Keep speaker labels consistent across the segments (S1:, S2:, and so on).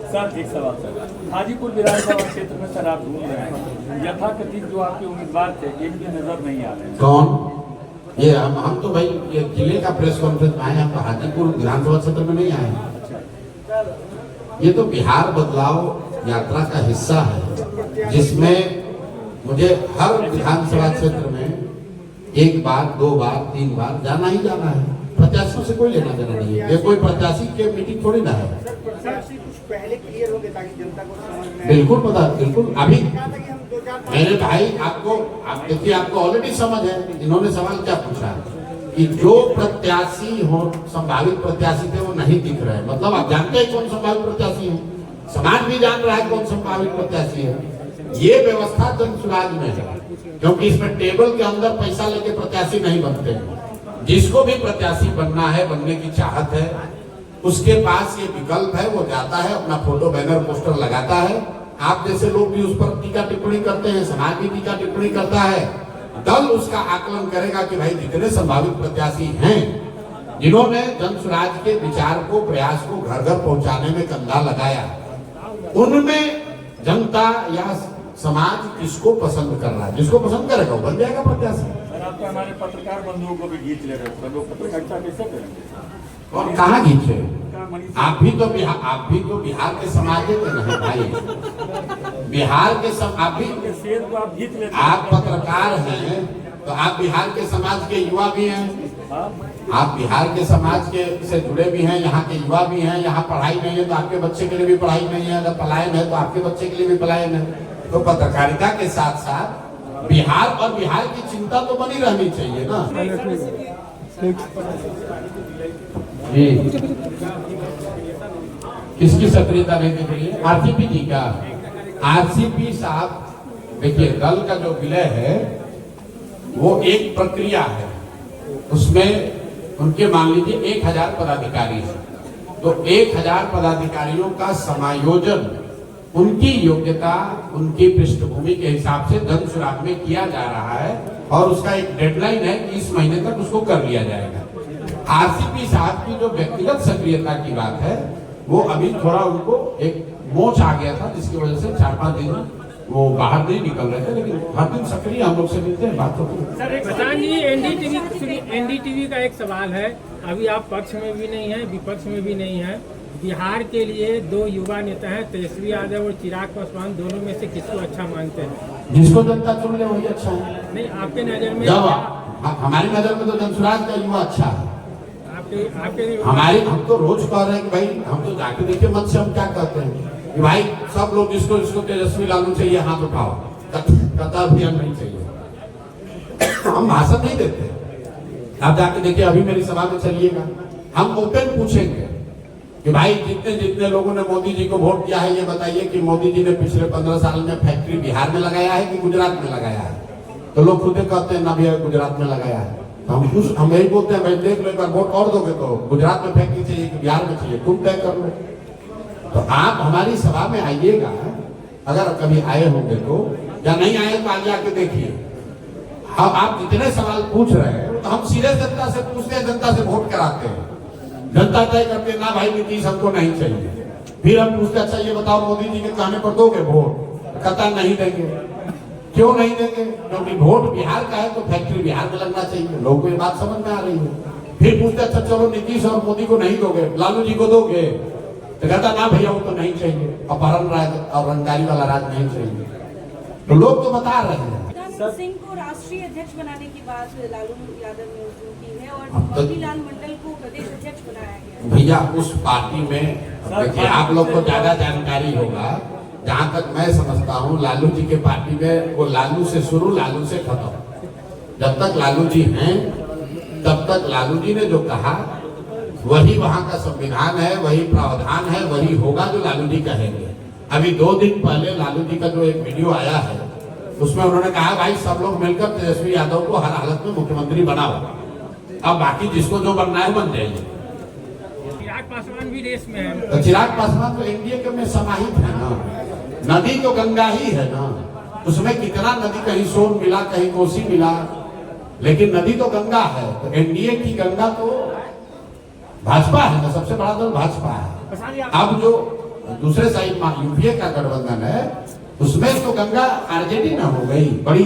S1: Sir एक सवाल sir, Hajipur विधानसभा क्षेत्र में सर आप ढूंढ रहे हैं, यथाकथित जो आपके उम्मीदवार थे एक भी नजर नहीं आ रहे।
S2: कौन? ये हम तो भाई ये जिले का प्रेस कॉन्फ्रेंस में आए हैं, हम तो हाजीपुर विधानसभा क्षेत्र में नहीं आए हैं। ये तो बिहार बदलाव यात्रा का हिस्सा है, जिसमें मुझे हर विधानसभा क्षेत्र में 1 बार 2 बार 3 बार जाना ही जाना है। प्रत्याशियों से कोई लेना देना नहीं है, ये कोई प्रत्याशी के मीटिंग थोड़ी ना है।
S3: पहले क्लियर हो गया ताकि जनता को समझ में आए।
S2: बिल्कुल पता, बिल्कुल। अभी मेरे भाई आपको आप देखिए, आपको ऑलरेडी समझ है। इन्होंने सवाल क्या पूछा कि जो प्रत्याशी हो, संभावित प्रत्याशी थे वो नहीं दिख रहे, मतलब आप जानते हैं कौन संभावित प्रत्याशी है, समाज भी जान रहा है कौन संभावित प्रत्याशी है। ये व्यवस्था जनसुराज में है, क्योंकि इसमें टेबल के अंदर पैसा लेके प्रत्याशी नहीं बनते। जिसको भी प्रत्याशी बनना है, बनने की चाहत है, उसके पास ये विकल्प है, वो जाता है, अपना फोटो बैनर पोस्टर लगाता है। आप जैसे लोग भी उस पर टीका टिप्पणी करते हैं, समाज भी टीका टिप्पणी करता है। दल उसका आकलन करेगा कि भाई जितने संभावित प्रत्याशी हैं, जिन्होंने जनसुराज के विचार को, प्रयास को घर घर पहुंचाने में कंधा लगाया, उनमें जनता या समाज किसको पसंद कर रहा है, जिसको पसंद करेगा वो बन जाएगा प्रत्याशी।
S1: आप तो हमारे पत्रकार बंधुओं को भी खींच ले रहे हो, लोग पत्रकारिता कैसे करेंगे?
S2: और कहाँ खींचे? आप भी तो बिहार के समाज के नहीं भाई, बिहार के आप भी आप पत्रकार हैं तो आप बिहार के समाज के युवा भी हैं, आप बिहार के समाज के से जुड़े भी हैं, यहाँ के युवा भी हैं। यहाँ पढ़ाई नहीं है तो आपके बच्चे के लिए भी पढ़ाई नहीं है, अगर पलायन है तो आपके बच्चे के लिए भी पलायन है। तो पत्रकारिता के साथ साथ बिहार और बिहार की चिंता तो बनी रहनी चाहिए ना। जी किसकी सक्रियता नहीं दिख रही है? आरसीपी जी का। आरसीपी साहब देखिए, दल का जो विलय है वो एक प्रक्रिया है, उसमें उनके मान लीजिए 1000 पदाधिकारी है, तो 1000 पदाधिकारियों का समायोजन उनकी योग्यता, उनकी पृष्ठभूमि के हिसाब से जनसुराज में किया जा रहा है, और उसका एक डेडलाइन है कि इस महीने तक उसको कर लिया जाएगा। आरसीपी साहब की जो व्यक्तिगत सक्रियता की बात है, वो अभी थोड़ा उनको एक मोच आ गया था, जिसकी वजह से 4-5 दिन वो बाहर नहीं निकल रहे थे, लेकिन हर दिन सक्रिय हम लोग से मिलते हैं, बात होती है।
S4: सर प्रधान जी, एनडीटीवी का एक सवाल है, अभी आप पक्ष में भी नहीं है, विपक्ष में भी नहीं है। बिहार के लिए 2 युवा नेता हैं, तेजस्वी यादव और चिराग पासवान, दोनों में से किसको अच्छा मानते हैं?
S2: जिसको जनता चुन ले वही अच्छा है।
S4: नहीं, आपके नजर में?
S2: हमारी नजर में तो जनसुराज का युवा अच्छा है।
S4: आपके
S2: हमारी हम तो रोज कह रहे हैं कि भाई, हम तो जाके देखिए मन से हम क्या कहते हैं कि भाई सब लोग जिसको जिसको तेजस्वी लालू चाहिए हाथ उठाओ, कथा अभियान नहीं चाहिए। हम भाषण नहीं देते, आप जाके देखिए, अभी मेरी सभा में चलिएगा, हम ओपन पूछेंगे कि भाई जितने लोगों ने मोदी जी को वोट दिया है, ये बताइए कि मोदी जी ने पिछले 15 साल में फैक्ट्री बिहार में लगाया है कि गुजरात में लगाया है? तो लोग खुद कहते हैं ना भैया गुजरात में लगाया है। हम यही बोलते हैं भाई देख लो, एक बार वोट और दोगे तो गुजरात में फैक्ट्री चाहिए कि बिहार में चाहिए, तुम तय कर लो। तो आप हमारी सभा में आइएगा, अगर कभी आए होंगे तो, या नहीं आए तो आगे आके देखिए। आप जितने सवाल पूछ रहे हैं तो हम सीधे जनता से पूछते हैं, जनता से वोट कराते हैं, जनता तय करते हैं ना भाई नीतीश हमको नहीं चाहिए। फिर हम पूछते अच्छा ये बताओ मोदी जी के कहने पर दोगे वोट? कहता नहीं देंगे। क्यों नहीं देंगे? क्योंकि वोट बिहार का है तो फैक्ट्री बिहार में लगना चाहिए। लोगों को ये बात समझ में आ रही है। फिर पूछते अच्छा चलो नीतीश और मोदी को नहीं दोगे, लालू जी को दोगे? तो कहता ना भैया वो तो नहीं चाहिए, अपहरण राज और रंगदारी वाला राज नहीं चाहिए। तो लोग तो बता रहे हैं।
S5: सिंह को राष्ट्रीय अध्यक्ष बनाने की बात लालू यादव ने की है, और मोतीलाल मंडल को प्रदेश अध्यक्ष बनाया गया।
S2: भैया उस पार्टी में देखिए, आप लोग को ज्यादा जानकारी होगा, जहाँ तक मैं समझता हूँ लालू जी के पार्टी में वो लालू से शुरू, लालू से खत्म। जब तक लालू जी हैं तब तक लालू जी ने जो कहा वही वहाँ का संविधान है, वही प्रावधान है, वही होगा जो लालू जी कहेंगे। अभी 2 दिन पहले लालू जी का जो एक वीडियो आया है, उसमें उन्होंने कहा भाई सब लोग मिलकर तेजस्वी यादव को हर हालत में मुख्यमंत्री बनाओ, अब बाकी जिसको जो बनना है बन जाइए।
S4: चिराग पासवान भी रेस में है।
S2: तो चिराग पासवान तो एनडीए के में समाहित है ना, नदी तो गंगा ही है ना, उसमें कितना नदी, कहीं सोन मिला कहीं कोसी मिला, लेकिन नदी तो गंगा है। तो एनडीए की गंगा तो भाजपा है ना, सबसे बड़ा दल भाजपा है। अब जो दूसरे साइड यूपीए का गठबंधन है, उसमें तो गंगा आरजेडी में हो गई, बड़ी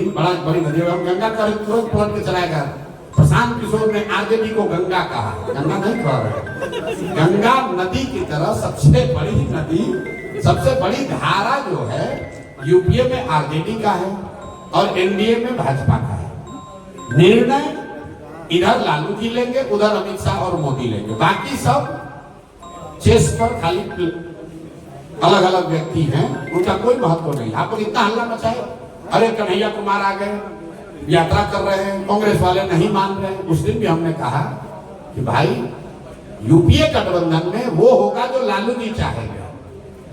S2: नदी। हम गंगा का तुरंत पलट के चलाएगा। प्रशांत किशोर ने आरजेडी को गंगा कहा, गंगा नहीं कह रहे, गंगा नदी की तरह सबसे बड़ी नदी, सबसे बड़ी धारा जो है यूपीए में आरजेडी का है और एनडीए में भाजपा का है। निर्णय इधर लालू जी लेंगे, उधर अमित शाह और मोदी लेंगे, बाकी सब चेस पर खाली अलग अलग व्यक्ति हैं, उनका कोई महत्व नहीं। आप लोग इतना हल्ला मचाए, अरे कन्हैया कुमार आ गए, यात्रा कर रहे हैं, कांग्रेस वाले नहीं मान रहे हैं। उस दिन भी हमने कहा कि भाई यूपीए गठबंधन में वो होगा जो लालू जी चाहेंगे।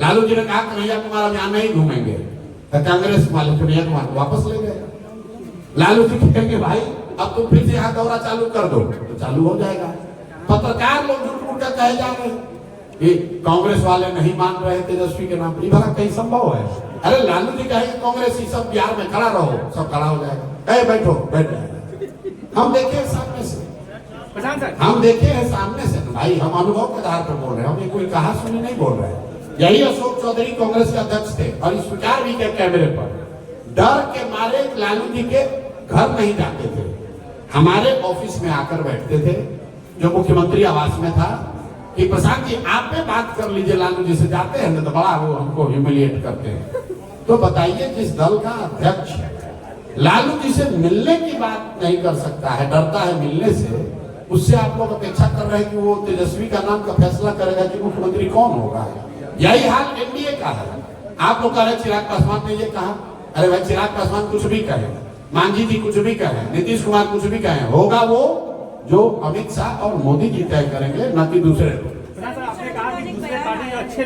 S2: लालू जी ने कहा कन्हैया कुमार अब यहाँ नहीं घूमेंगे, तो कांग्रेस वाले कन्हैया कुमार वापस ले गए। लालू जी कहेंगे भाई अब तुम फिर से यहाँ दौरा चालू कर दो, तो चालू हो जाएगा। पत्रकार लोग झूठ मूठ का कहे जा रहे हैं कि कांग्रेस वाले नहीं मान रहे तेजस्वी के नाम पर, ये भला कहीं संभव है? अरे लालू जी कहेंगे कांग्रेस ही सब बिहार में खड़ा रहो, सब खड़ा हो जाएगा। बैठो, बैठ जाएगा। हम देखे सामने से, हम देखे हैं सामने से भाई, हम अनुभव के आधार पर बोल रहे हैं, हम ये कोई कहा सुनी नहीं बोल रहे हैं। यही अशोक चौधरी कांग्रेस के अध्यक्ष थे और स्वीकार भी किया कैमरे पर, डर के मारे लालू जी के घर नहीं जाते थे, हमारे ऑफिस में आकर बैठते थे जो मुख्यमंत्री आवास में था कि प्रशांत जी आप में बात कर लीजिए, लालू जी से जाते हैं ना तो बड़ा वो हमको ह्यूमिलिएट करते हैं। तो बताइए जिस दल का अध्यक्ष लालू जी से मिलने की बात नहीं कर सकता है, डरता है मिलने से, उससे आप लोग अपेक्षा कर रहे हैं कि वो तेजस्वी का नाम का फैसला करेगा कि मुख्यमंत्री कौन होगा। यही हाल एनडीए का है। आप लोग कह रहे चिराग पासवान ने ये कहा, अरे भाई चिराग पासवान कुछ भी कहे, मांझी जी कुछ भी कहे, नीतीश कुमार कुछ भी कहे, होगा वो जो अमित शाह और मोदी जी तय करेंगे, न कि दूसरे लोग।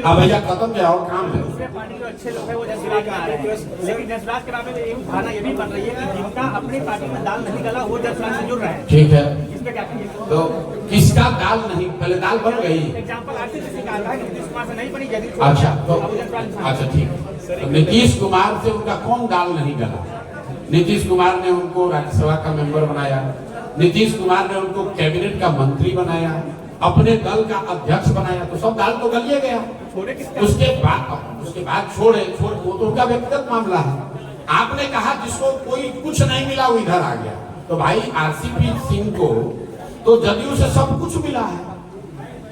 S2: अब भैया खत्म क्या और काम है।
S3: अच्छे लोग हैं वो जसराज में आ रहे हैं, लेकिन जसराज के बारे में एक धारणा ये भी बन रही है कि जिनका अपनी पार्टी में दाल नहीं गला वो जसराज से जुड़ रहे हैं।
S2: ठीक है,
S3: इसमें क्या कहिए?
S2: तो किसका दाल नहीं, पहले दाल बन गई।
S3: एग्जाम्पल आरसीपी का आता है कि नीतीश कुमार से नहीं बनी, जदयू
S2: अच्छा तो अच्छा ठीक है, तो नीतीश कुमार से उनका कौन दाल नहीं गला? नीतीश कुमार ने उनको राज्यसभा का मेंबर बनाया, नीतीश कुमार ने उनको कैबिनेट का मंत्री बनाया, अपने दल का अध्यक्ष बनाया, तो सब दाल तो गलिए गया। उसके बाद छोड़े वो तो उनका व्यक्तिगत मामला है। आपने कहा जिसको कोई कुछ नहीं मिला वो इधर आ गया, तो भाई आरसीपी सिंह को तो जदयू से सब कुछ मिला है,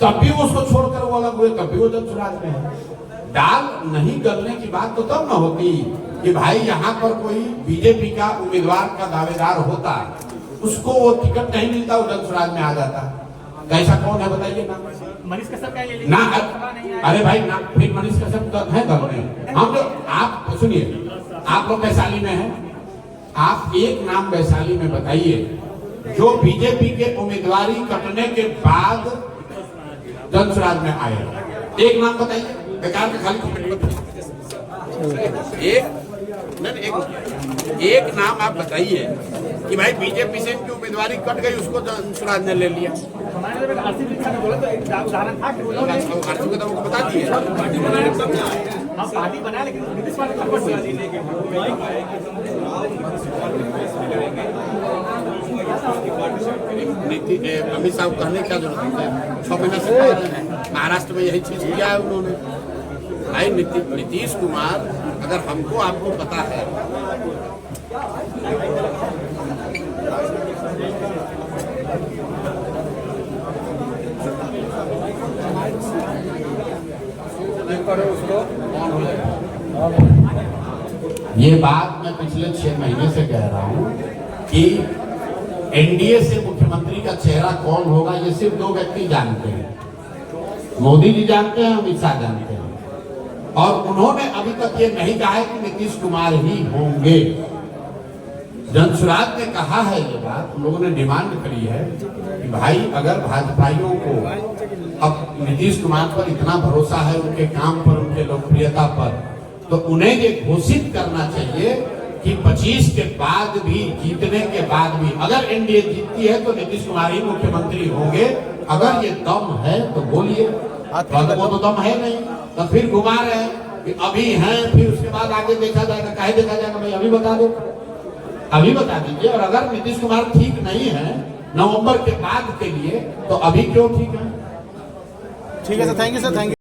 S2: तब भी उसको छोड़कर वो अलग हुए, तब भी वो जनसुराज में है। दाल नहीं गलने की बात तो तब न होती कि भाई यहाँ पर कोई बीजेपी का उम्मीदवार का दावेदार होता, उसको वो टिकट नहीं मिलता, वो जनसुराज में आ जाता। ऐसा कौन है बताइए ना?
S3: मनीष कश्यप का ये
S2: ना, अरे भाई ना, फिर मनीष कश्यप है दल में। हम लोग, आप सुनिए, आप लोग वैशाली में हैं, आप एक नाम वैशाली में बताइए जो बीजेपी के उम्मीदवारी कटने के बाद जनसुराज में आए, एक नाम बताइए। बेकार के खाली एक नाम आप बताइए कि भाई बीजेपी से इनकी उम्मीदवारी कट गई, उसको जनसुराज ने ले लिया।
S3: आरसीपी का बोला तो एक उदाहरण था कि उन्होंने
S2: आरसीपी का तो बता दिए,
S3: पार्टी बनाया लेकिन नीतीश कुमार
S2: अमित शाह कहने क्या जरूरत है, 6 महीना से कह रहे हैं, महाराष्ट्र में यही चीज किया है उन्होंने। भाई नीतीश कुमार, अगर हमको आपको पता है ये बात मैं पिछले 6 महीने से कह रहा हूं कि एनडीए से मुख्यमंत्री का चेहरा कौन होगा ये सिर्फ 2 व्यक्ति जानते हैं, मोदी जी जानते हैं, अमित शाह जानते हैं, और उन्होंने अभी तक ये नहीं कहा है कि नीतीश कुमार ही होंगे। जनसुराज ने कहा है ये बात, उन लोगों ने डिमांड करी है कि भाई अगर भाजपाइयों को अब नीतीश कुमार पर इतना भरोसा है, उनके काम पर, उनके लोकप्रियता पर, तो उन्हें ये घोषित करना चाहिए कि 25 के बाद भी, जीतने के बाद भी, अगर एनडीए जीतती है तो नीतीश कुमार ही मुख्यमंत्री होंगे। अगर ये दम है तो बोलिए, वो तो दम है नहीं, तो फिर घुमा रहे हैं कि अभी हैं, फिर उसके बाद आगे देखा जाएगा। काहे देखा जाएगा भाई, अभी बता दो, अभी बता दीजिए। और अगर नीतीश कुमार ठीक नहीं है नवंबर के बाद के लिए, तो अभी क्यों ठीक है?
S3: ठीक है sir, thank you sir, thank you.